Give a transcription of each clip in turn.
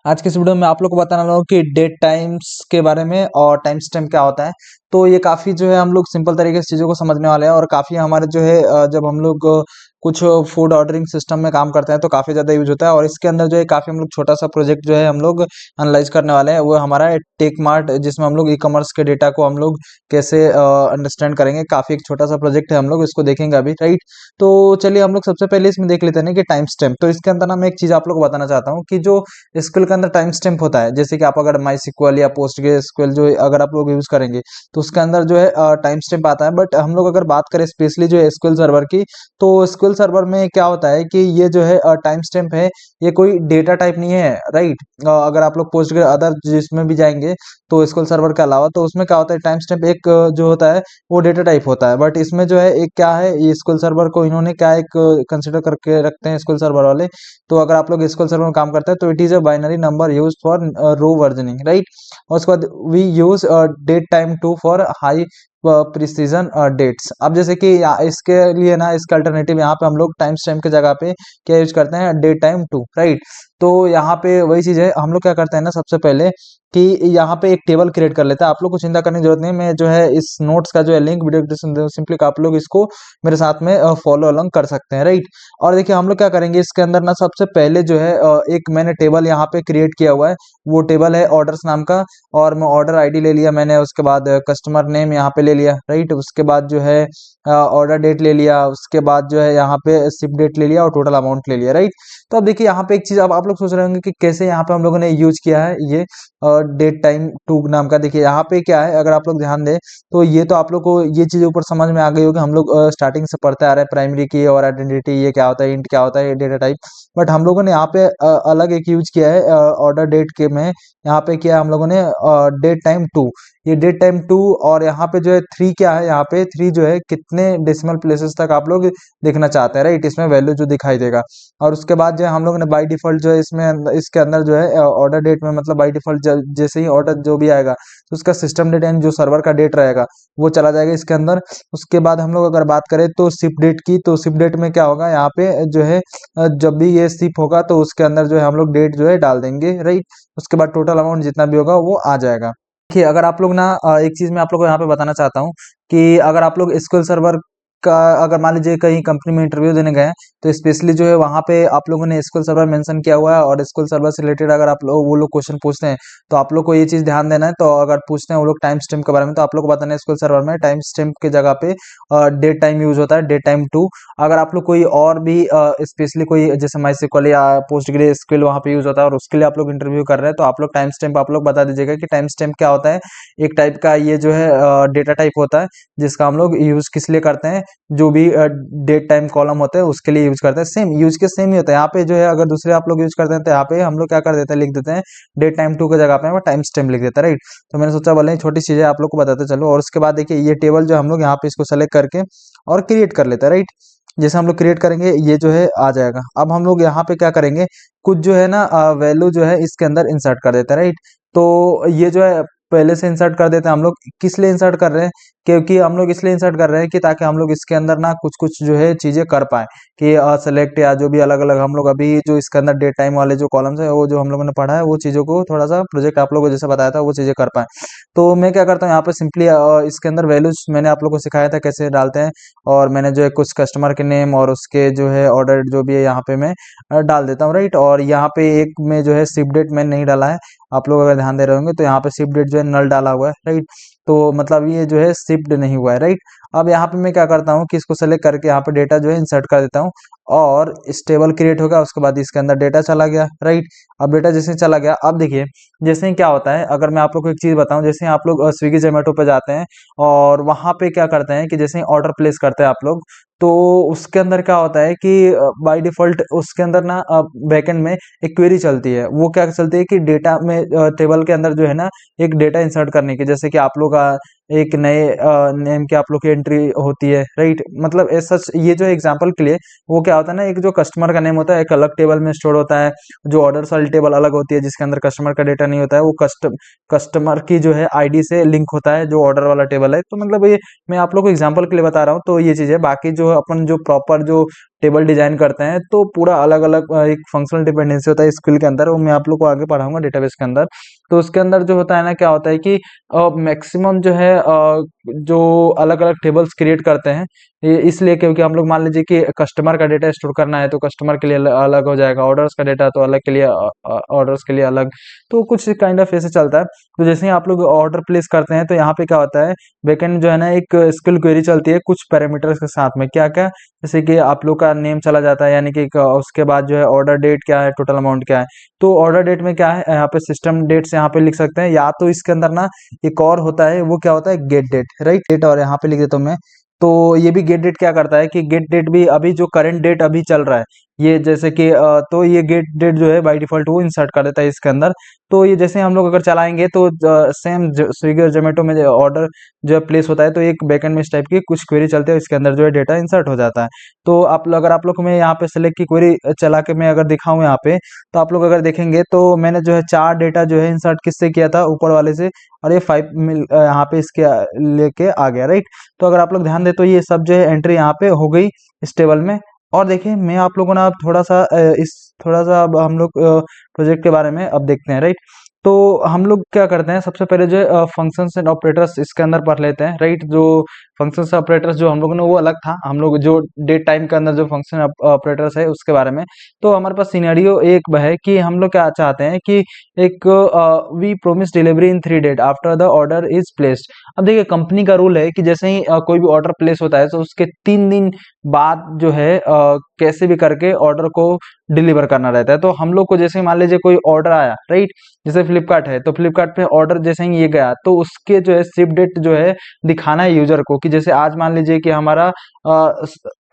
आज के इस वीडियो में आप लोग को बताने वाला हूँ कि डेट टाइम्स के बारे में और टाइम स्टैम्प क्या होता है। तो ये काफ़ी जो है हम लोग सिंपल तरीके से चीज़ों को समझने वाले हैं और काफ़ी हमारे जो है जब हम लोग कुछ फूड ऑर्डरिंग सिस्टम में काम करते हैं तो काफ़ी ज़्यादा यूज होता है। और इसके अंदर जो है काफ़ी हम लोग छोटा सा प्रोजेक्ट जो है हम लोग एनालाइज करने वाले हैं, वो हमारा है टेक मार्ट, जिसमें हम लोग ई कॉमर्स के डेटा को हम लोग कैसे अंडरस्टैंड करेंगे। काफ़ी एक छोटा सा प्रोजेक्ट है, हम लोग इसको देखेंगे अभी, राइट। तो चलिए हम लोग सबसे पहले इसमें देख लेते हैं कि टाइम स्टैम्प। तो इसके अंदर ना मैं एक चीज़ आप लोग को बताना चाहता हूँ कि जो एसक्यूएल के अंदर टाइम स्टैम्प होता है, जैसे कि आप अगर माई सिक्वल या पोस्टग्रेसक्यूएल जो अगर आप लोग यूज करेंगे तो उसके अंदर जो है टाइम स्टैम्प आता है। बट हम लोग अगर बात करें स्पेशली जो एसक्यूएल सर्वर की, तो एसक्यूएल सर्वर में क्या होता है कि ये जो है टाइम स्टैम्प है, ये कोई डेटा टाइप नहीं है, राइट। अगर आप लोग पोस्ट अदर जिसमें भी जाएंगे तो एसक्यूएल सर्वर के अलावा, तो उसमें क्या होता है, टाइम स्टैम्प एक जो होता है वो डेटा टाइप होता है। बट इसमें जो है एक क्या है, ये एसक्यूएल सर्वर को इन्होंने क्या एक कंसिडर करके रखते हैं एसक्यूएल सर्वर वाले। तो अगर आप लोग एसक्यूएल सर्वर में काम करते हैं तो it is a binary number use for row versioning, right. और उसके बाद we use date time two for high precision dates. अब जैसे कि इसके लिए ना, इसका अल्टरनेटिव यहाँ पे हम लोग टाइम स्टैम्प की जगह पे क्या यूज करते हैं, डेट टाइम टू, राइट। तो यहाँ पे वही चीज है, हम लोग क्या करते हैं ना, सबसे पहले कि यहाँ पे एक टेबल क्रिएट कर लेते हैं। आप लोग को चिंता करने की जरूरत नहीं है, मैं जो है इस नोट्स का जो है लिंक वीडियो डिस्क्रिप्शन सिंपली आप लोग इसको मेरे साथ में फॉलो अलॉन्ग कर सकते हैं, राइट। और देखिए हम लोग क्या करेंगे इसके अंदर ना, सबसे पहले जो है एक मैंने टेबल यहाँ पे क्रिएट किया हुआ है, वो टेबल है ऑर्डर्स नाम का। और मैं ऑर्डर आईडी ले लिया मैंने, उसके बाद कस्टमर नेम यहाँ पे ले लिया, राइट। उसके बाद जो है ऑर्डर डेट ले लिया, उसके बाद जो है यहाँ पे शिप डेट ले लिया और टोटल अमाउंट ले लिया, राइट। तो अब देखिए यहाँ पे एक चीज, अब आप लोग सोच रहे होंगे कि कैसे यहाँ पे हम लोगों ने यूज किया है ये डेट टाइम टू नाम का। देखिए यहाँ पे क्या है, अगर आप लोग ध्यान दें तो ये तो आप लोग को ये चीज ऊपर समझ में आ गई होगी, हम लोग स्टार्टिंग से पढ़ते आ रहे हैं प्राइमरी की और आइडेंटिटी, ये क्या होता है, इंट क्या होता है, डेटा टाइप। बट हम लोगों ने यहाँ पे अलग एक यूज किया है ऑर्डर डेट के में, यहाँ पे किया हम लोगों ने डेट टाइम टू। ये डेट टाइम टू, और यहाँ पे जो है थ्री क्या है, यहाँ पे थ्री जो है कितने डेसिमल प्लेसेस तक आप लोग देखना चाहते हैं, राइट, इसमें वैल्यू जो दिखाई देगा। और उसके बाद जो है हम लोग ने बाय डिफॉल्ट जो है इसमें इसके अंदर जो है ऑर्डर डेट में, मतलब बाय डिफॉल्ट जैसे ही ऑर्डर जो भी आएगा तो उसका सिस्टम डेट यानी जो सर्वर का डेट रहेगा वो चला जाएगा इसके अंदर। उसके बाद हम लोग अगर बात करें तो शिप डेट की, तो शिप डेट में क्या होगा, यहाँ पे जो है जब भी ये शिप होगा तो उसके अंदर जो है हम लोग डेट जो है डाल देंगे, राइट। उसके बाद टोटल अमाउंट जितना भी होगा वो आ जाएगा। देखिए अगर आप लोग ना एक चीज मैं आप लोग को यहाँ पे बताना चाहता हूँ कि अगर आप लोग एसक्यूएल सर्वर का, अगर मान लीजिए कहीं कंपनी में इंटरव्यू देने गए हैं, तो स्पेशली जो है वहाँ पे आप लोगों ने एसक्यूएल सर्वर मेंशन किया हुआ है, और एसक्यूएल सर्वर से रिलेटेड अगर आप लोग वो लोग क्वेश्चन पूछते हैं तो आप लोग को ये चीज ध्यान देना है। तो अगर पूछते हैं वो लोग टाइम स्टैम्प के बारे में, तो आप लोग को बताना है एसक्यूएल सर्वर में टाइम स्टैम्प की जगह पे डेट टाइम यूज होता है, डेट टाइम टू। अगर आप लोग कोई और भी स्पेशली कोई जैसे माई सिक्वल या पोस्टग्रे एसक्यूएल वहाँ पे यूज होता है और उसके लिए आप लोग इंटरव्यू कर रहे हैं, तो आप लोग टाइम स्टैम्प आप लोग बता दीजिएगा कि टाइम स्टैम्प क्या होता है। एक टाइप का ये जो है डेटा टाइप होता है, जिसका हम लोग यूज किस लिए करते हैं, जो भी डेट टाइम कॉलम होते हैं उसके लिए यूज करते हैं। सेम यूज के सेम ही होता है यहाँ पे जो है, अगर दूसरे आप लोग यूज करते हैं तो यहाँ पे हम लोग क्या कर देते हैं, लिख देते हैं डेट टाइम टू की जगह पे हम टाइम स्टैम्प लिख देते हैं, राइट। तो मैंने सोचा बोले छोटी चीजें आप लोग को बताते चलो। और उसके बाद देखिए ये टेबल जो हम लोग यहाँ पे इसको सेलेक्ट करके और क्रिएट कर लेते हैं, राइट। जैसे हम लोग क्रिएट करेंगे ये जो है आ जाएगा। अब हम लोग यहाँ पे क्या करेंगे, कुछ जो है ना वैल्यू जो है इसके अंदर इंसर्ट कर देते हैं, राइट। तो ये जो है पहले से इंसर्ट कर देते हैं हम लोग। किस लिए इंसर्ट कर रहे हैं, क्योंकि हम लोग इसलिए इंसर्ट कर रहे हैं कि ताकि हम लोग इसके अंदर ना कुछ कुछ जो है चीजें कर पाए, कि सेलेक्ट या जो भी अलग अलग हम लोग अभी जो इसके अंदर डेट टाइम वाले जो कॉलम्स है वो जो हम लोगों ने पढ़ा है, वो चीजों को थोड़ा सा प्रोजेक्ट आप लोगों को जैसे बताया था वो चीजें कर पाए। तो मैं क्या करता हूँ यहाँ पे सिंपली इसके अंदर वैल्यूज मैंने आप लोग को सिखाया था कैसे डालते हैं, और मैंने जो है कुछ कस्टमर के नेम और उसके जो है ऑर्डर जो भी है यहाँ पे मैं डाल देता हूँ, राइट। और यहाँ पे एक में जो है शिप डेट मैंने नहीं डाला है, आप लोग अगर ध्यान दे रहे होंगे तो यहाँ पे शिप डेट जो है नल डाला हुआ है, राइट। तो मतलब ये जो है शिफ्ट नहीं हुआ है, राइट। अब यहाँ पे मैं क्या करता हूँ कि इसको सेलेक्ट करके यहाँ पे डेटा जो है इंसर्ट कर देता हूँ, और स्टेबल क्रिएट होगा। उसके बाद इसके अंदर डेटा चला गया, राइट। अब डेटा जैसे ही चला गया, अब देखिए जैसे ही क्या होता है, अगर मैं आप लोग को एक चीज बताऊं, जैसे ही आप लोग स्विगी जोमेटो पे जाते हैं और वहां पे क्या करते हैं कि जैसे ही ऑर्डर प्लेस करते हैं आप लोग, तो उसके अंदर क्या होता है कि बाय डिफॉल्ट उसके अंदर ना बैकएंड में एक क्वेरी चलती है। वो क्या चलती है कि डेटा में टेबल के अंदर जो है ना एक डेटा इंसर्ट करने की, जैसे कि आप लोग एक नए नेम की आप लोग की एंट्री होती है, राइट। मतलब ऐसा ये जो एग्जांपल के लिए वो क्या होता है ना, एक जो कस्टमर का नेम होता है एक अलग टेबल में स्टोर होता है, जो ऑर्डर्स वाली टेबल अलग होती है जिसके अंदर कस्टमर का डेटा नहीं होता है, वो कस्टमर की जो है आईडी से लिंक होता है जो ऑर्डर वाला टेबल है। तो मतलब ये मैं आप लोग को एग्जांपल के लिए बता रहा हूँ। तो ये चीज है, बाकी जो अपन जो प्रॉपर जो टेबल डिजाइन करते हैं, तो पूरा अलग अलग एक फंक्शनल डिपेंडेंसी होता है स्किल के अंदर, वो मैं आप लोग को आगे पढ़ाऊंगा डेटाबेस के अंदर। तो उसके अंदर जो होता है ना, क्या होता है कि मैक्सिमम जो है जो अलग अलग टेबल्स क्रिएट करते हैं, ये इसलिए क्योंकि हम लोग मान लीजिए कि कस्टमर का डेटा स्टोर करना है, तो कस्टमर के लिए अलग हो जाएगा, ऑर्डर्स का डेटा तो अलग के लिए, ऑर्डर्स के लिए अलग। तो कुछ काइंड ऑफ ऐसे चलता है। तो जैसे ही आप लोग ऑर्डर प्लेस करते हैं, तो यहाँ पे क्या होता है, बैकएंड जो है ना, एक स्किल क्वेरी चलती है कुछ पैरामीटर्स के साथ में। क्या क्या? जैसे कि आप लोग का नेम चला जाता है, यानी कि उसके बाद जो है ऑर्डर डेट क्या है, टोटल अमाउंट क्या है। तो ऑर्डर डेट में क्या है, यहाँ पे सिस्टम डेट्स यहाँ पे लिख सकते हैं, या तो इसके अंदर ना एक और होता है, वो क्या होता है, गेट डेट, राइट, डेट, और यहाँ पे लिख देता हूँ मैं। तो ये भी गेट डेट क्या करता है कि गेट डेट भी अभी जो करंट डेट अभी चल रहा है, ये जैसे कि तो ये गेट डेट जो है बाय डिफॉल्ट वो इंसर्ट कर देता है इसके अंदर। तो ये जैसे हम लोग अगर चलाएंगे, तो सेम स्विगी और जोमेटो में जो ऑर्डर जो है प्लेस होता है, तो एक बैकएंड में इस टाइप की कुछ क्वेरी चलते हैं, इसके अंदर जो है डेटा इंसर्ट हो जाता है। तो आप लोग, अगर आप लोग को मैं यहाँ पे सेलेक्ट की क्वेरी चला के मैं अगर दिखाऊं यहाँ पे, तो आप लोग अगर देखेंगे, तो मैंने जो है 4 डेटा जो है इंसर्ट किससे किया था, ऊपर वाले से, और ये 5 मिल यहाँ पे इसके लेके आ गया, राइट। तो अगर आप लोग ध्यान दे, तो ये सब जो है एंट्री यहाँ पे हो गई इस टेबल में। और देखिए, मैं आप लोगों ने अब थोड़ा सा अब हम लोग प्रोजेक्ट के बारे में अब देखते हैं, राइट। तो हम लोग क्या करते हैं, सबसे पहले जो है फंक्शंस एंड ऑपरेटर्स इसके अंदर पढ़ लेते हैं, राइट। जो फंक्शंस ऑपरेटर्स जो हम लोगों ने, वो अलग था, हम लोग जो डेट टाइम के अंदर जो फंक्शन ऑपरेटर्स है उसके बारे में। तो हमारे पास सिनेरियो एक है कि हम लोग क्या चाहते हैं कि एक we promise delivery in 3 date after the order is placed. अब देखिए, कंपनी का रूल है कि जैसे ही कोई भी ऑर्डर प्लेस होता है, तो उसके 3 दिन बाद जो है कैसे भी करके ऑर्डर को डिलीवर करना रहता है। तो हम लोग को जैसे ही मान लीजिए कोई ऑर्डर आया, राइट, जैसे फ्लिपकार्ट है, तो फ्लिपकार्ट पे ऑर्डर जैसे ही ये गया, तो उसके जो है शिप डेट जो है दिखाना है यूजर को, कि जैसे आज मान लीजिए कि हमारा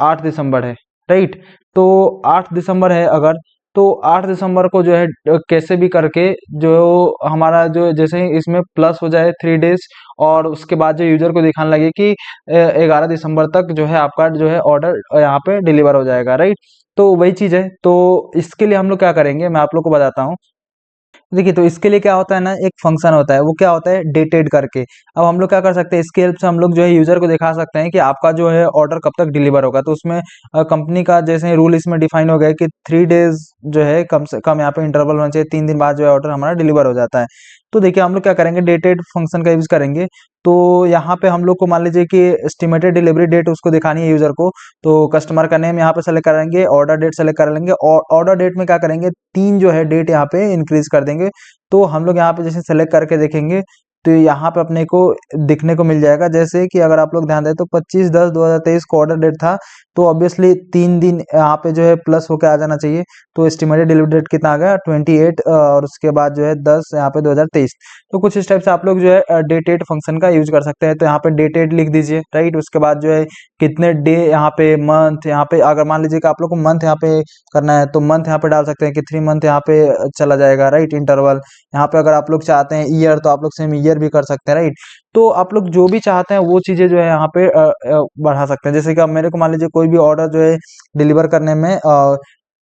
8 दिसंबर है, राइट। तो 8 दिसंबर है अगर, तो 8 दिसंबर को जो है कैसे भी करके जो हमारा जो जैसे ही इसमें प्लस हो जाए 3 डेज, और उसके बाद जो यूजर को दिखाने लगे कि 11 दिसंबर तक जो है आपका जो है ऑर्डर यहाँ पे डिलीवर हो जाएगा, राइट। तो वही चीज है। तो इसके लिए हम लोग क्या करेंगे, मैं आप लोग को बताता हूँ। देखिए, तो इसके लिए क्या होता है ना, एक फंक्शन होता है, वो क्या होता है, डेटेड करके। अब हम लोग क्या कर सकते हैं, इसकी हेल्प से हम लोग जो है यूजर को दिखा सकते हैं कि आपका जो है ऑर्डर कब तक डिलीवर होगा। तो उसमें कंपनी का जैसे रूल इसमें डिफाइन हो गया है कि 3 डेज जो है कम से कम यहाँ पे इंटरवल होना चाहिए, 3 दिन बाद जो है ऑर्डर हमारा डिलीवर हो जाता है। तो देखिए, हम लोग क्या करेंगे, डेटेड फंक्शन का यूज करेंगे। तो यहाँ पे हम लोग को मान लीजिए कि एस्टिमेटेड डिलीवरी डेट उसको दिखानी है यूजर को। तो कस्टमर का नेम यहाँ पे सेलेक्ट करेंगे, ऑर्डर डेट सेलेक्ट कर लेंगे, और ऑर्डर डेट में क्या करेंगे, 3 जो है डेट यहाँ पे इंक्रीज कर देंगे। तो हम लोग यहाँ पे जैसे सेलेक्ट करके देखेंगे, तो यहाँ पे अपने को दिखने को मिल जाएगा, जैसे कि अगर आप लोग ध्यान दें, तो 25/10/2023 को ऑर्डर डेट था। तो ऑब्वियसली 3 दिन यहाँ पे जो है प्लस होके आ जाना चाहिए। तो एस्टिमेटेड डिलीवरी डेट कितना आ गया, 28, और उसके बाद जो है 10 यहाँ पे 2023। तो कुछ इस टाइप से आप लोग जो है डेटेड फंक्शन का यूज कर सकते हैं। तो यहाँ पे डेटेड लिख दीजिए, राइट। उसके बाद जो है कितने डे, यहाँ पे मंथ, यहाँ पे अगर मान लीजिए कि आप लोग को मंथ यहाँ पे करना है, तो मंथ यहाँ पे डाल सकते हैं कि 3 मंथ यहाँ पे चला जाएगा, राइट, इंटरवल। यहाँ पे अगर आप लोग चाहते हैं ईयर, तो आप लोग सेम ईयर भी कर सकते हैं, राइट। तो आप लोग जो भी चाहते हैं वो चीजें जो है यहाँ पे बढ़ा सकते हैं। जैसे कि अब मेरे को मान लीजिए कोई भी ऑर्डर जो है डिलीवर करने में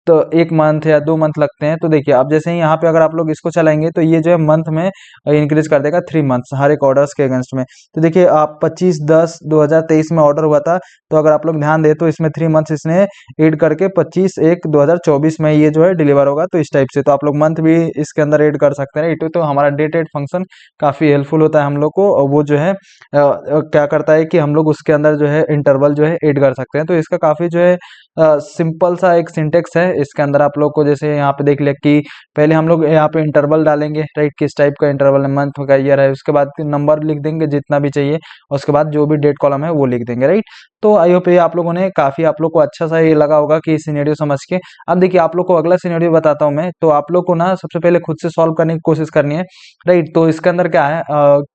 तो 1 मंथ या 2 मंथ लगते हैं। तो देखिए, अब जैसे ही यहाँ पे अगर आप लोग इसको चलाएंगे, तो ये जो है मंथ में इंक्रीज कर देगा 3 मंथ्स हर एक ऑर्डर्स के अगेंस्ट में। तो देखिए, आप 25/10/2023 में ऑर्डर हुआ था, तो अगर आप लोग ध्यान दें, तो इसमें 3 मंथ्स इसने ऐड करके 25/1/2024 में ये जो है डिलीवर होगा। तो इस टाइप से तो आप लोग मंथ भी इसके अंदर ऐड कर सकते हैं। तो हमारा डेटेड फंक्शन काफी हेल्पफुल होता है हम लोग को। और वो जो है क्या करता है कि हम लोग उसके अंदर जो है इंटरवल जो है ऐड कर सकते हैं। तो इसका काफी जो है सिंपल सा एक सिंटेक्स है। इसके अंदर आप लोग को जैसे यहाँ पे देख लिया कि पहले हम लोग यहाँ पे इंटरवल डालेंगे, राइट, किस टाइप का इंटरवल है, मंथ का, ईयर है। उसके बाद नंबर लिख देंगे जितना भी चाहिए, और उसके बाद जो भी डेट कॉलम है वो लिख देंगे, राइट। तो आई होप ये आप लोगों ने काफी, आप लोग को अच्छा सा ये लगा होगा कि सिनेरियो समझ के। अब देखिए, आप लोग को अगला सिनेरियो बताता हूँ मैं। तो आप लोग को ना सबसे पहले खुद से सॉल्व करने की कोशिश करनी है, राइट। तो इसके अंदर क्या है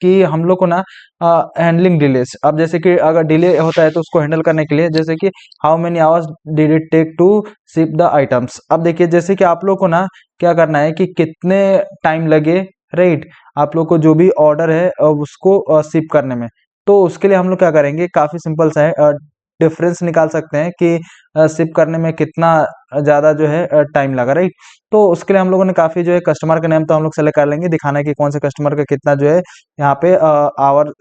कि हम लोग को ना हैंडलिंग डिलेस, अब जैसे कि अगर डिले होता है, तो उसको हैंडल करने के लिए, जैसे कि how many hours did it take to ship the items. अब देखिए, जैसे कि आप लोग को ना क्या करना है कि कितने टाइम लगे, राइट, आप लोग को जो भी ऑर्डर है उसको शिप करने में। तो उसके लिए हम लोग क्या करेंगे, काफी सिंपल सा है, डिफरेंस निकाल सकते हैं कि शिप करने में कितना ज्यादा जो है टाइम लगा, राइट। तो उसके लिए हम लोगों ने काफी जो है कस्टमर का नेम तो हम लोग सेलेक्ट कर लेंगे, दिखाना है कि कौन से कस्टमर का कितना जो है यहाँ पे आवर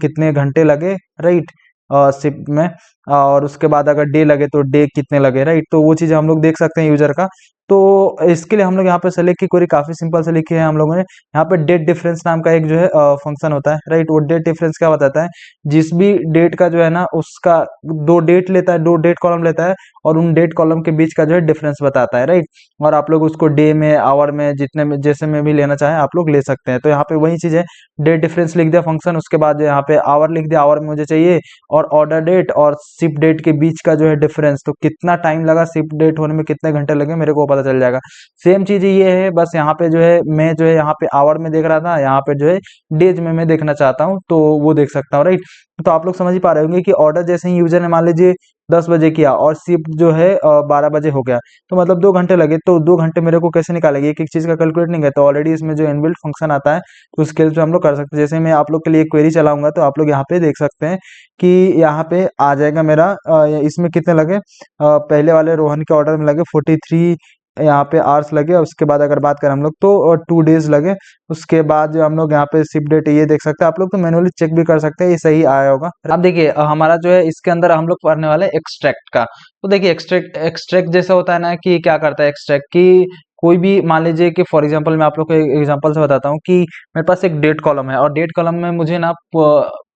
कितने घंटे लगे, राइट। शिप में, और उसके बाद अगर डे लगे तो डे कितने लगे, राइट। तो वो चीज़ें हम लोग देख सकते हैं यूजर का। तो इसके लिए हम लोग यहाँ पे सेलेक्ट की क्वेरी काफ़ी सिंपल से लिखी है हम लोगों ने। यहाँ पे डेट डिफरेंस नाम का एक जो है फंक्शन होता है, राइट। वो डेट डिफरेंस क्या बताता है, जिस भी डेट का जो है ना उसका दो डेट लेता है, दो डेट कॉलम लेता है, और उन डेट कॉलम के बीच का जो है डिफरेंस बताता है, राइट। और आप लोग उसको डे में, आवर में, जितने में, जैसे में भी लेना चाहें आप लोग ले सकते हैं। तो यहाँ पे वही चीज़ है, डेट डिफरेंस लिख दिया फंक्शन, उसके बाद यहाँ पे आवर लिख दिया, आवर में मुझे चाहिए, और ऑर्डर डेट और शिप डेट के बीच का जो है डिफरेंस, तो कितना टाइम लगा शिप डेट होने में, कितने घंटे लगे, मेरे को पता चल जाएगा। सेम चीज ये है, बस यहाँ पे जो है मैं जो है यहाँ पे आवर में देख रहा था, यहाँ पे जो है डेज में मैं देखना चाहता हूँ, तो वो देख सकता हूँ, राइट। तो आप लोग समझ ही पा रहे होंगे कि ऑर्डर जैसे ही यूजर ने मान लीजिए 10 बजे किया और शिप जो है 12 बजे हो गया, तो मतलब 2 घंटे लगे। तो 2 घंटे मेरे को कैसे निकालेंगे, एक एक चीज का कैलकुलेट नहीं है, तो ऑलरेडी इसमें जो इनबिल्ट फंक्शन आता है तो उस स्केल पे हम लोग कर सकते हैं। जैसे मैं आप लोग के लिए क्वेरी चलाऊंगा तो आप लोग यहाँ पे देख सकते हैं कि यहाँ पे आ जाएगा मेरा इसमें कितने लगे, पहले वाले रोहन के ऑर्डर में लगे 43 यहाँ पे आवर्स लगे, और उसके बाद अगर बात करें हम लोग तो 2 डेज लगे। उसके बाद जो हम लोग यहाँ पे शिप डेट ये देख सकते हैं, आप लोग तो मैनुअली चेक भी कर सकते हैं ये सही आया होगा। अब देखिए हमारा जो है इसके अंदर हम लोग पढ़ने वाले एक्सट्रैक्ट का। तो देखिए एक्सट्रैक्ट एक्सट्रैक्ट जैसा होता है ना, कि क्या करता है एक्सट्रैक्ट की, कोई भी मान लीजिए कि फॉर एग्जांपल मैं आप लोग को एग्जांपल से बताता हूँ कि मेरे पास एक डेट कॉलम है, और डेट कॉलम में मुझे ना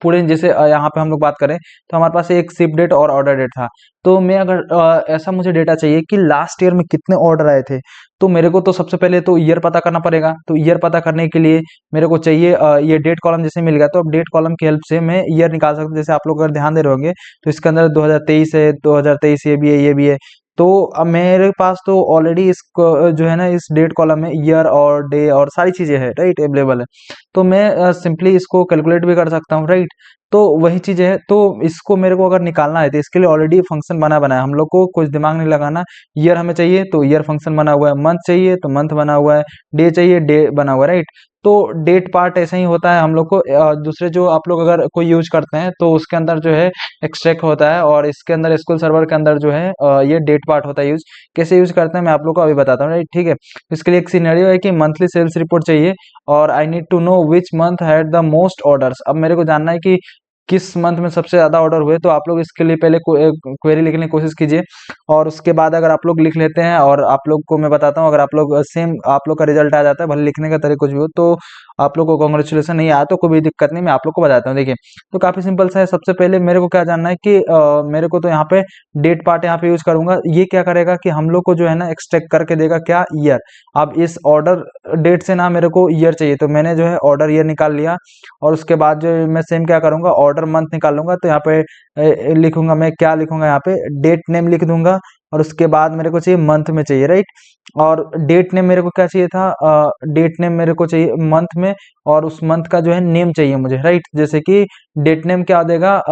पूरे जैसे यहाँ पे हम लोग बात करें तो हमारे पास एक शिप डेट और ऑर्डर डेट था। तो मैं अगर ऐसा मुझे डेटा चाहिए कि लास्ट ईयर में कितने ऑर्डर आए थे, तो मेरे को तो सबसे पहले तो ईयर पता करना पड़ेगा। तो ईयर पता करने के लिए मेरे को चाहिए ये डेट कॉलम जैसे मिल गया, तो अब डेट कॉलम की हेल्प से मैं ईयर निकाल सकता हूँ। जैसे आप लोग अगर ध्यान दे रहे होंगे तो इसके अंदर 2023 है, 2023 ये भी है, ये भी है। तो अब मेरे पास तो ऑलरेडी इस जो है ना इस डेट कॉलम में ईयर और डे और सारी चीजें है, राइट, अवेलेबल है। तो मैं सिंपली इसको कैलकुलेट भी कर सकता हूँ, राइट। तो वही चीज है, तो इसको मेरे को अगर निकालना है तो इसके लिए ऑलरेडी फंक्शन बना है, हम लोग को कुछ दिमाग नहीं लगाना। ईयर हमें चाहिए तो ईयर फंक्शन बना हुआ है, मंथ चाहिए तो मंथ बना हुआ है, डे चाहिए डे बना हुआ है, राइट। तो डेट पार्ट ऐसा ही होता है हम लोग को। दूसरे जो आप लोग अगर कोई यूज करते हैं तो उसके अंदर जो है एक्सट्रैक्ट होता है, और इसके अंदर एसक्यूएल सर्वर के अंदर जो है ये डेट पार्ट होता है यूज। कैसे यूज करते हैं मैं आप लोग को अभी बताता हूँ, राइट, ठीक है। इसके लिए एक सिनेरियो है कि मंथली सेल्स रिपोर्ट चाहिए, और I need to know which month had the most orders. अब मेरे को जानना है कि किस मंथ में सबसे ज्यादा ऑर्डर हुए। तो आप लोग इसके लिए पहले क्वेरी लिखने की कोशिश कीजिए, और उसके बाद अगर आप लोग लिख लेते हैं, और आप लोग को मैं बताता हूँ, अगर आप लोग सेम आप लोग का रिजल्ट आ जाता है, भले लिखने का तरीका कुछ भी हो, तो आप लोग को कॉन्ग्रेचुलेसन, नहीं आया तो कोई भी दिक्कत नहीं, मैं आप लोग को बताता हूँ। देखिए तो काफी सिंपल सा है। सबसे पहले मेरे को क्या जानना है कि मेरे को तो यहाँ पे डेट पार्ट यहाँ पे यूज करूंगा। ये क्या करेगा कि हम लोग को जो है ना एक्सट्रैक्ट करके देगा क्या, ईयर। अब इस ऑर्डर डेट से ना मेरे को ईयर चाहिए, तो मैंने जो है ऑर्डर ईयर निकाल लिया, और उसके बाद जो मैं सेम क्या करूंगा, ऑर्डर मंथ निकाल लूंगा। तो यहाँ पे लिखूंगा, मैं क्या लिखूंगा, यहाँ पे डेट नेम लिख दूंगा, और उसके बाद मेरे को चाहिए मंथ में चाहिए, राइट। और डेट नेम मेरे को क्या चाहिए था, डेट नेम मेरे को चाहिए मंथ में, और उस मंथ का जो है नेम चाहिए मुझे, राइट। जैसे कि डेट नेम क्या देगा,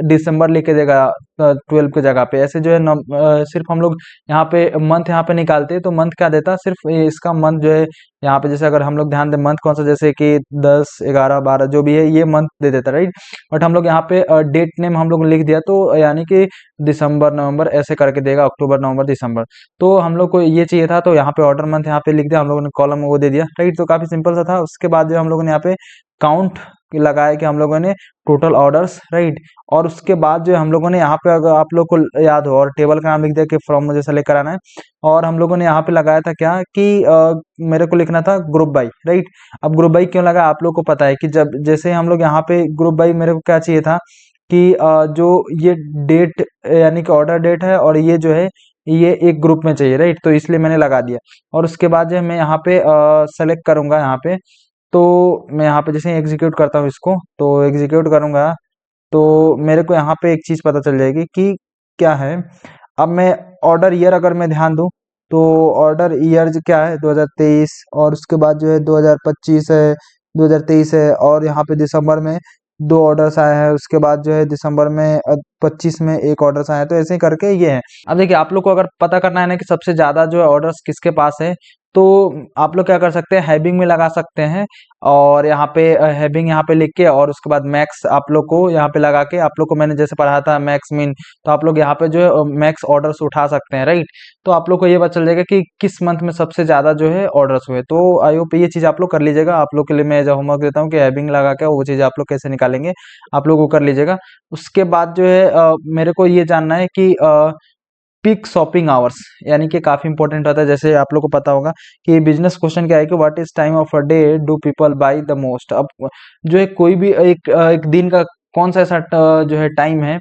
दिसंबर लिख के देगा 12 की जगह पे। ऐसे जो है सिर्फ हम लोग यहाँ पे मंथ यहाँ पे निकालते हैं, तो मंथ क्या देता, सिर्फ इसका मंथ जो है यहाँ पे, जैसे अगर हम लोग ध्यान दें मंथ कौन सा, जैसे कि 10 11 12 जो भी है ये मंथ दे देता, राइट। बट हम लोग यहाँ पे डेट नेम हम लोग लिख दिया, तो यानी कि दिसंबर नवंबर ऐसे करके देगा, अक्टूबर नवंबर दिसंबर। तो हम लोग को ये चाहिए था, तो यहाँ पे ऑर्डर मंथ यहाँ पे लिख दिया हम लोगों ने, कॉलम वो दे दिया, राइट। तो काफी सिंपल सा था। उसके बाद जो हम लोगों ने यहाँ पे काउंट लगाया कि हम लोगों ने टोटल ऑर्डर्स, राइट। और उसके बाद जो हम लोगों ने यहाँ पे, अगर आप लोग को याद हो, और टेबल का नाम लिख दिया कि फ्रॉम मुझे सेलेक्ट कराना है। और हम लोगों ने यहाँ पे लगाया था क्या कि मेरे को लिखना था ग्रुप बाई, राइट। अब ग्रुप बाई क्यों लगा, आप लोग को पता है कि जब जैसे हम लोग यहाँ पे ग्रुप बाई, मेरे को क्या चाहिए था कि जो ये डेट यानी कि ऑर्डर डेट है, और ये जो है ये एक ग्रुप में चाहिए, राइट। तो इसलिए मैंने लगा दिया। और उसके बाद जो है मैं यहाँ पे सेलेक्ट करूंगा यहाँ पे। तो मैं यहाँ पे जैसे एग्जीक्यूट करता हूँ इसको, तो एग्जीक्यूट करूंगा, तो मेरे को यहाँ पे एक चीज पता चल जाएगी कि क्या है। अब मैं ऑर्डर ईयर अगर मैं ध्यान दूं, तो ऑर्डर ईयर क्या है 2023, और उसके बाद जो है 2025 है, 2023 है, और यहाँ पे दिसंबर में 2 ऑर्डर्स आए हैं। उसके बाद जो है दिसंबर में 25 में एक ऑर्डर्स आया है। तो ऐसे ही करके ये है। अब देखिए आप लोग को अगर पता करना है ना कि सबसे ज्यादा जो है ऑर्डर्स किसके पास है, तो आप लोग क्या कर सकते हैं, हैबिंग में लगा सकते हैं और यहाँ पे हैबिंग यहाँ पे लिख के और उसके बाद मैक्स आप लोग को यहाँ पे लगा के, आप लोग को मैंने जैसे पढ़ाया था मैक्स मिन, तो आप लोग यहाँ पे जो है मैक्स ऑर्डर्स उठा सकते हैं, राइट। तो आप लोग को ये पता चल जाएगा कि किस मंथ में सबसे ज्यादा जो है ऑर्डर्स हुए। तो आई होप ये चीज आप लोग कर लीजिएगा। आप लोग के लिए मैं जो होमवर्क देता हूँ कि हैबिंग लगा के वो चीज आप लोग कैसे निकालेंगे, आप लोग वो कर लीजिएगा। उसके बाद जो है मेरे को ये जानना है कि पीक शॉपिंग आवर्स यानी कि काफी इंपॉर्टेंट होता है। जैसे आप लोग को पता होगा कि बिजनेस क्वेश्चन क्या है कि what is time of a day do people by the most. अब जो है कोई भी एक दिन का कौन सा ऐसा जो है टाइम है,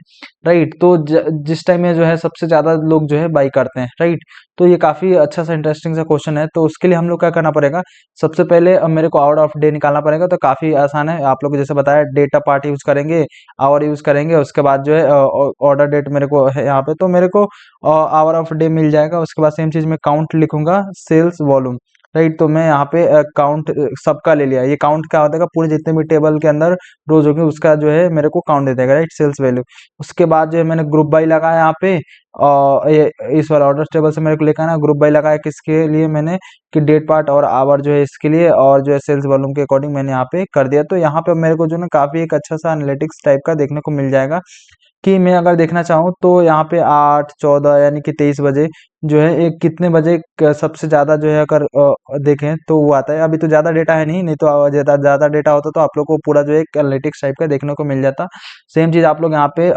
राइट। तो जिस टाइम में जो है सबसे ज्यादा लोग जो है बाई करते हैं, राइट। तो ये काफी अच्छा सा इंटरेस्टिंग सा क्वेश्चन है। तो उसके लिए हम लोग क्या करना पड़ेगा, सबसे पहले अब मेरे को आवर ऑफ डे निकालना पड़ेगा। तो काफी आसान है, आप लोग को जैसे बताया डेटा पार्ट यूज करेंगे, आवर यूज करेंगे, उसके बाद जो है ऑर्डर डेट मेरे को है यहाँ पे, तो मेरे को आवर ऑफ डे मिल जाएगा। उसके बाद सेम चीज में काउंट लिखूंगा, सेल्स वॉल्यूम, राइट। तो मैं यहाँ पे काउंट सबका ले लिया। ये काउंट क्या होता है, पूरे जितने भी टेबल के अंदर रोज होंगे उसका जो है मेरे को काउंट दे देगा, राइट, सेल्स वैल्यू। उसके बाद जो है मैंने ग्रुप बाई लगाया यहाँ पे, और ये इस वाला ऑर्डर टेबल से मेरे को लेकर आना, ग्रुप बाई लगाया किसके लिए मैंने, कि डेट पार्ट और आवर जो है इसके लिए, और जो है सेल्स वॉल्यूम के अकॉर्डिंग मैंने यहाँ पे कर दिया। तो यहाँ पे मेरे को जो ना काफी एक अच्छा सा एनालिटिक्स टाइप का देखने को मिल जाएगा कि मैं अगर देखना चाहूँ तो यहाँ पे 8 14 यानी कि 23 बजे जो है एक कितने बजे सबसे ज्यादा जो है अगर देखें तो वो आता है। अभी तो ज्यादा डेटा है नहीं, नहीं तो ज्यादा ज्यादा डेटा होता तो आप लोग को पूरा जो है एनालिटिक्स टाइप का देखने को मिल जाता। सेम चीज आप लोग यहाँ पे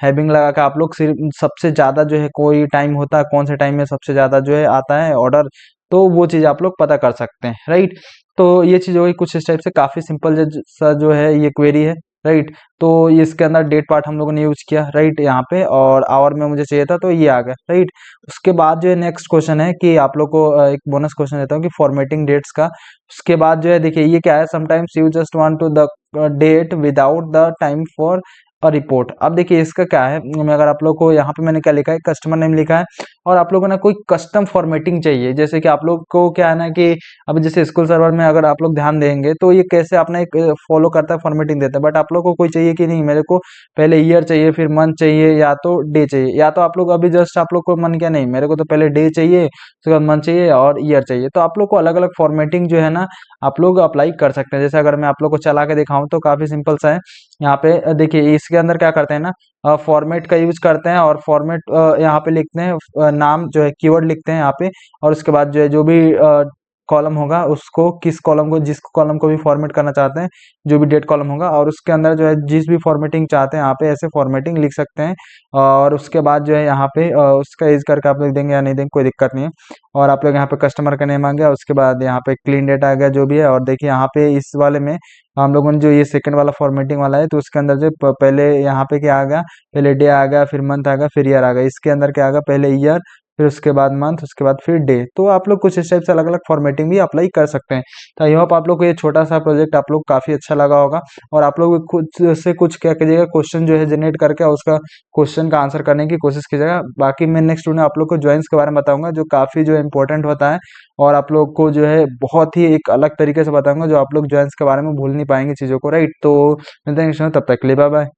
हैविंग लगा के आप लोग सिर्फ सबसे ज्यादा जो है कोई टाइम होता है, कौन से टाइम में सबसे ज्यादा जो है आता है ऑर्डर, तो वो चीज आप लोग पता कर सकते हैं, राइट। तो ये चीज हो गई कुछ इस टाइप से, काफी सिंपल सा जो है ये क्वेरी है, राइट। तो इसके अंदर डेट पार्ट हम लोगों ने यूज किया, राइट, यहाँ पे, और आवर में मुझे चाहिए था तो ये आ गया, राइट। उसके बाद जो है नेक्स्ट क्वेश्चन है कि आप लोग को एक बोनस क्वेश्चन देता हूँ कि फॉर्मेटिंग डेट्स का। उसके बाद जो है देखिए ये क्या है, sometimes you just want to the date without the time for a report. अब देखिए इसका क्या है, मैं अगर आप लोग को यहाँ पे मैंने क्या लिखा है, कस्टमर नेम लिखा है, और आप लोगों ने कोई कस्टम फॉर्मेटिंग चाहिए। जैसे कि आप लोग को क्या है ना कि अब जैसे स्कूल सर्वर में अगर आप लोग ध्यान देंगे तो ये कैसे अपना एक फॉलो करता है, फॉर्मेटिंग देता है। बट आप लोग को कोई चाहिए कि नहीं, मेरे को पहले ईयर चाहिए, फिर मंथ चाहिए, या तो डे चाहिए, या तो आप लोग अभी जस्ट आप लोग को मन क्या, नहीं मेरे को तो पहले डे चाहिए, उसके बाद मंथ चाहिए और ईयर चाहिए। तो आप लोग को अलग अलग फॉर्मेटिंग जो है ना आप लोग अप्लाई कर सकते हैं। जैसे अगर मैं आप लोग को चला के दिखाऊं तो काफी सिंपल सा है। यहाँ पे देखिए इसके अंदर क्या करते हैं ना, फॉर्मेट का यूज करते हैं, और फॉर्मेट यहाँ पे लिखते हैं नाम जो है कीवर्ड लिखते हैं यहाँ पे, और उसके बाद जो है जो भी कॉलम होगा उसको, किस कॉलम को, जिस कॉलम को भी फॉर्मेट करना चाहते हैं, जो भी डेट कॉलम होगा, और उसके अंदर जो है जिस भी फॉर्मेटिंग चाहते हैं यहाँ पे ऐसे फॉर्मेटिंग लिख सकते हैं। और उसके बाद जो है यहाँ पे उसका यूज करके आप लोग देंगे या नहीं देंगे कोई दिक्कत नहीं है। और आप लोग यहाँ पे कस्टमर का नेम आ गया, उसके बाद यहाँ पे क्लीन डेट आ गया जो भी है। और देखिए यहाँ पे इस वाले में हम लोगों ने जो ये सेकंड वाला फॉर्मेटिंग वाला है, तो उसके अंदर जो पहले यहाँ पे क्या आ गया, पहले डे आ गया, फिर मंथ आ गया, फिर ईयर आ गया। इसके अंदर क्या आ गया, पहले ईयर, फिर उसके बाद मंथ, उसके बाद फिर डे। तो आप लोग कुछ इस टाइप से अलग अलग फॉर्मेटिंग भी अप्लाई कर सकते हैं। तो आई होप आप लोग को ये छोटा सा प्रोजेक्ट आप लोग काफी अच्छा लगा होगा, और आप लोग कुछ से कुछ क्या कीजिएगा, क्वेश्चन जो है जनरेट करके और उसका क्वेश्चन का आंसर करने की कोशिश कीजिएगा। बाकी मैं नेक्स्ट वीडियो आप लोग को ज्वाइंस के बारे में बताऊंगा, जो काफी जो है इंपॉर्टेंट होता है, और आप लोग को जो है बहुत ही एक अलग तरीके से बताऊंगा, जो आप लोग ज्वाइंस के बारे में भूल नहीं पाएंगे चीजों को, राइट। तो मिलते हैं नेक्स्ट में, तब तक के लिए बाय बाय।